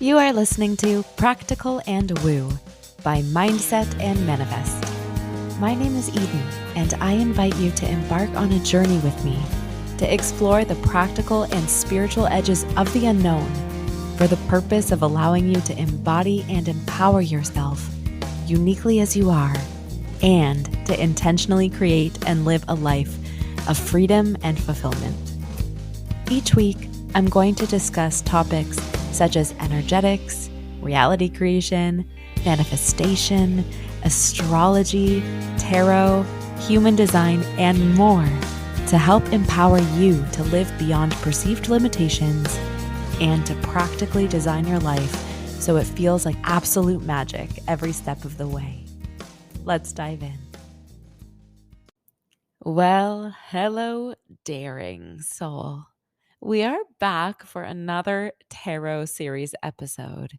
You are listening to Practical and Woo by Mindset and Manifest. My name is Eden, and I invite you to embark on a journey with me to explore the practical and spiritual edges of the unknown for the purpose of allowing you to embody and empower yourself uniquely as you are, and to intentionally create and live a life of freedom and fulfillment. Each week, I'm going to discuss topics such as energetics, reality creation, manifestation, astrology, tarot, human design, and more to help empower you to live beyond perceived limitations and to practically design your life so it feels like absolute magic every step of the way. Let's dive in. Well, hello, daring soul. We are back for another tarot series episode.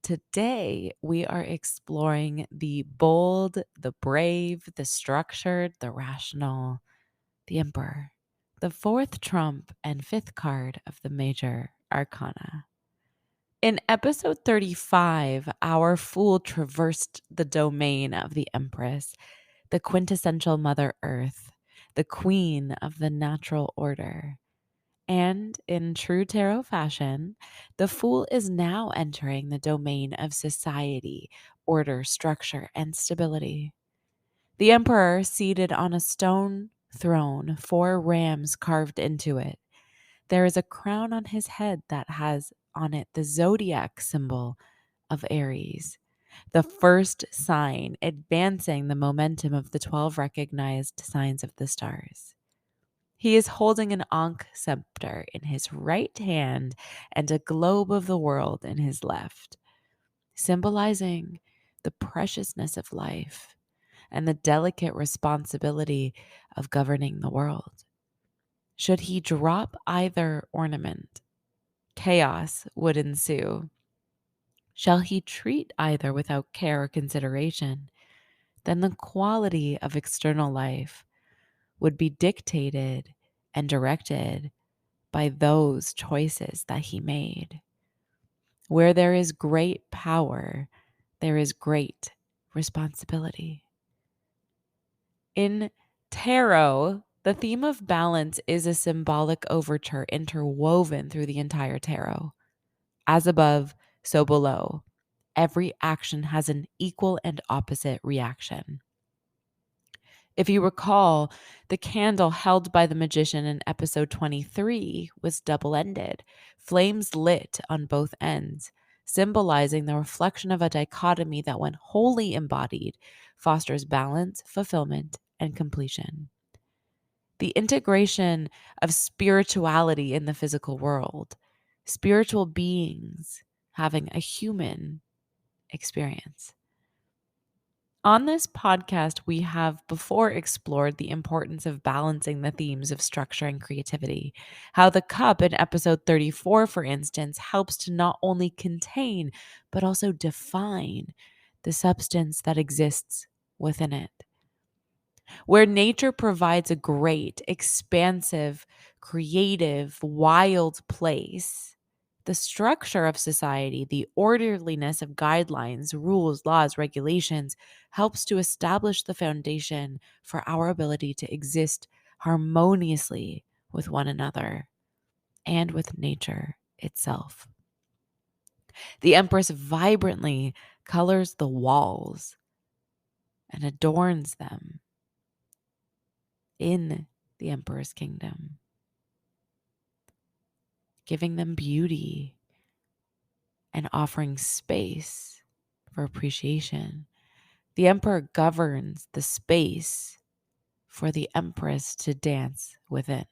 Today, we are exploring the bold, the brave, the structured, the rational, the Emperor, the fourth trump and fifth card of the major arcana. In episode 35, our Fool traversed the domain of the Empress, the quintessential Mother Earth, the queen of the natural order. And in true tarot fashion, the Fool is now entering the domain of society, order, structure, and stability. The Emperor, seated on a stone throne, 4 rams carved into it. There is a crown on his head that has on it the zodiac symbol of Aries, the first sign advancing the momentum of the 12 recognized signs of the stars. He is holding an Ankh scepter in his right hand and a globe of the world in his left, symbolizing the preciousness of life and the delicate responsibility of governing the world. Should he drop either ornament, chaos would ensue. Shall he treat either without care or consideration, then the quality of external life would be dictated and directed by those choices that he made. Where there is great power, there is great responsibility. In tarot, the theme of balance is a symbolic overture interwoven through the entire tarot. As above, so below. Every action has an equal and opposite reaction. If you recall, the candle held by the magician in episode 23 was double-ended, flames lit on both ends, symbolizing the reflection of a dichotomy that, when wholly embodied, fosters balance, fulfillment, and completion. The integration of spirituality in the physical world, spiritual beings having a human experience. On this podcast, we have before explored the importance of balancing the themes of structure and creativity. How the cup in episode 34, for instance, helps to not only contain, but also define the substance that exists within it. Where nature provides a great, expansive, creative, wild place, the structure of society, the orderliness of guidelines, rules, laws, regulations, helps to establish the foundation for our ability to exist harmoniously with one another and with nature itself. The Empress vibrantly colors the walls and adorns them in the Emperor's kingdom, giving them beauty and offering space for appreciation. The Emperor governs the space for the Empress to dance within.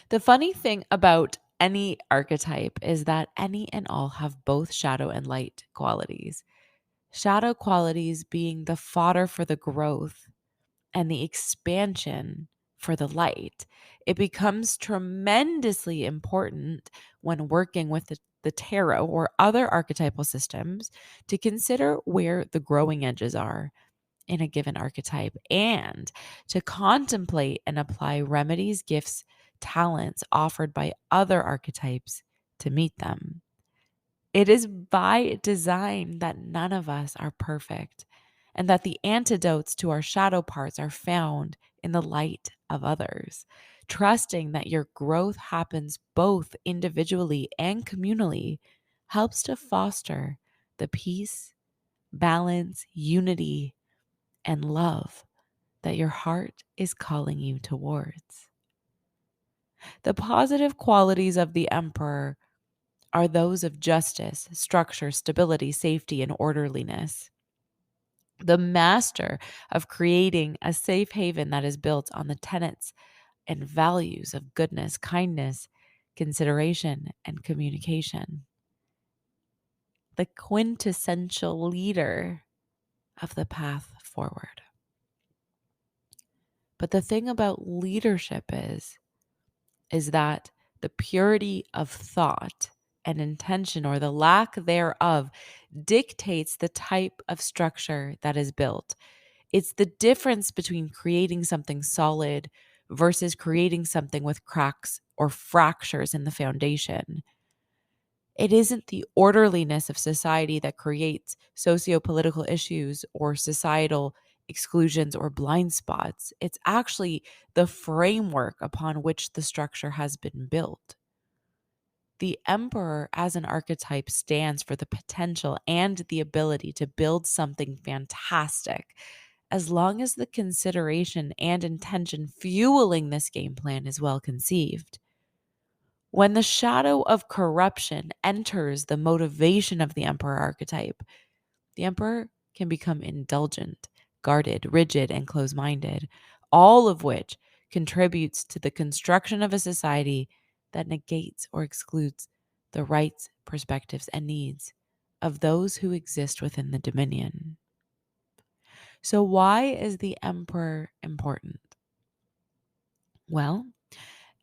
The funny thing about any archetype is that any and all have both shadow and light qualities. Shadow qualities being the fodder for the growth and the expansion for the light. It becomes tremendously important when working with the tarot or other archetypal systems to consider where the growing edges are in a given archetype and to contemplate and apply remedies, gifts, talents offered by other archetypes to meet them. It is by design that none of us are perfect, and that the antidotes to our shadow parts are found in the light of others. Trusting that your growth happens both individually and communally helps to foster the peace, balance, unity, and love that your heart is calling you towards. The positive qualities of the Emperor are those of justice, structure, stability, safety, and orderliness. The master of creating a safe haven that is built on the tenets and values of goodness, kindness, consideration, and communication. The quintessential leader of the path forward. But the thing about leadership is that the purity of thought and intention, or the lack thereof, dictates the type of structure that is built. It's the difference between creating something solid versus creating something with cracks or fractures in the foundation. It isn't the orderliness of society that creates socio-political issues or societal exclusions or blind spots. It's actually the framework upon which the structure has been built. The emperor as an archetype stands for the potential and the ability to build something fantastic, as long as the consideration and intention fueling this game plan is well conceived. When the shadow of corruption enters the motivation of the emperor archetype, the emperor can become indulgent, guarded, rigid, and close minded, all of which contributes to the construction of a society that negates or excludes the rights, perspectives, and needs of those who exist within the dominion. So, why is the emperor important? Well,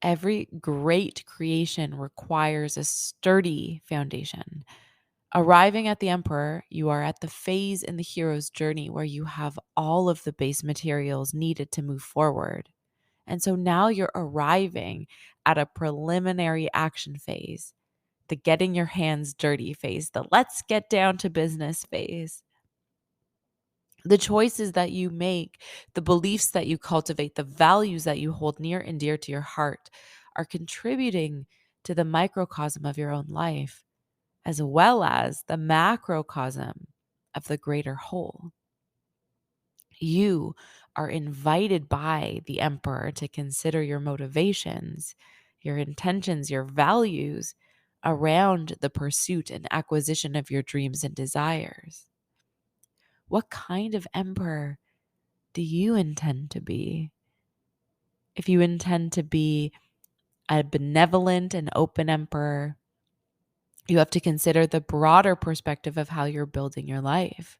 every great creation requires a sturdy foundation. Arriving at the emperor, you are at the phase in the hero's journey where you have all of the base materials needed to move forward. And so now you're arriving at a preliminary action phase, the getting your hands dirty phase, the let's get down to business phase. The choices that you make, the beliefs that you cultivate, the values that you hold near and dear to your heart are contributing to the microcosm of your own life, as well as the macrocosm of the greater whole. You are invited by the emperor to consider your motivations, your intentions, your values around the pursuit and acquisition of your dreams and desires. What kind of emperor do you intend to be? If you intend to be a benevolent and open emperor, you have to consider the broader perspective of how you're building your life.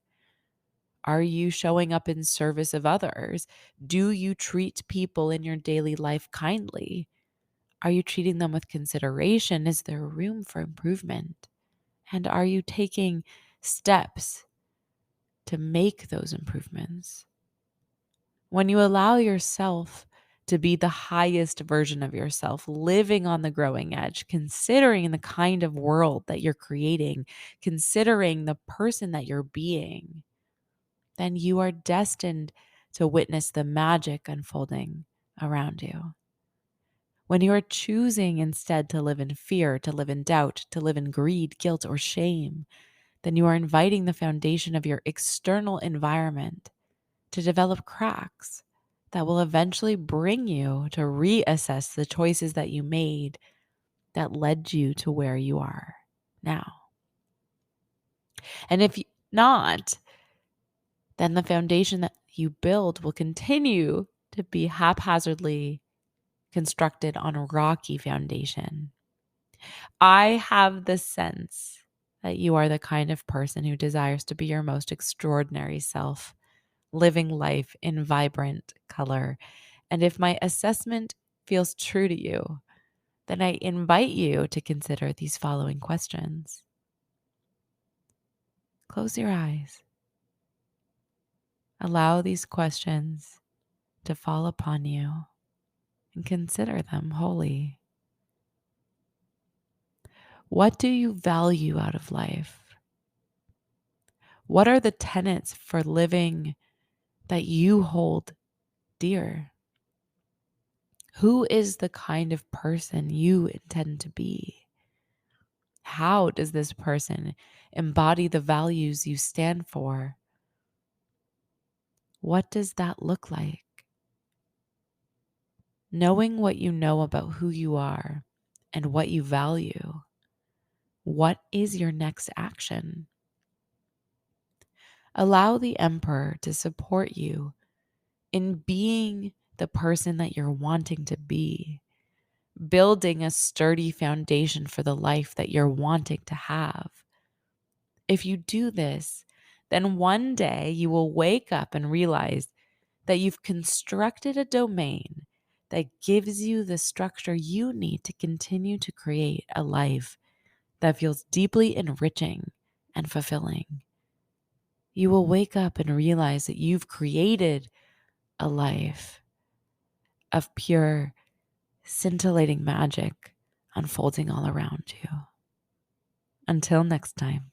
Are you showing up in service of others? Do you treat people in your daily life kindly? Are you treating them with consideration? Is there room for improvement? And are you taking steps to make those improvements? When you allow yourself to be the highest version of yourself, living on the growing edge, considering the kind of world that you're creating, considering the person that you're being, then you are destined to witness the magic unfolding around you. When you are choosing instead to live in fear, to live in doubt, to live in greed, guilt, or shame, then you are inviting the foundation of your external environment to develop cracks that will eventually bring you to reassess the choices that you made that led you to where you are now. And if not, then the foundation that you build will continue to be haphazardly constructed on a rocky foundation. I have the sense that you are the kind of person who desires to be your most extraordinary self, living life in vibrant color. And if my assessment feels true to you, then I invite you to consider these following questions. Close your eyes. Allow these questions to fall upon you and consider them wholly. What do you value out of life? What are the tenets for living that you hold dear? Who is the kind of person you intend to be? How does this person embody the values you stand for? What does that look like? Knowing what you know about who you are and what you value, what is your next action? Allow the Emperor to support you in being the person that you're wanting to be, building a sturdy foundation for the life that you're wanting to have. If you do this, then one day you will wake up and realize that you've constructed a domain that gives you the structure you need to continue to create a life that feels deeply enriching and fulfilling. You will wake up and realize that you've created a life of pure, scintillating magic unfolding all around you. Until next time.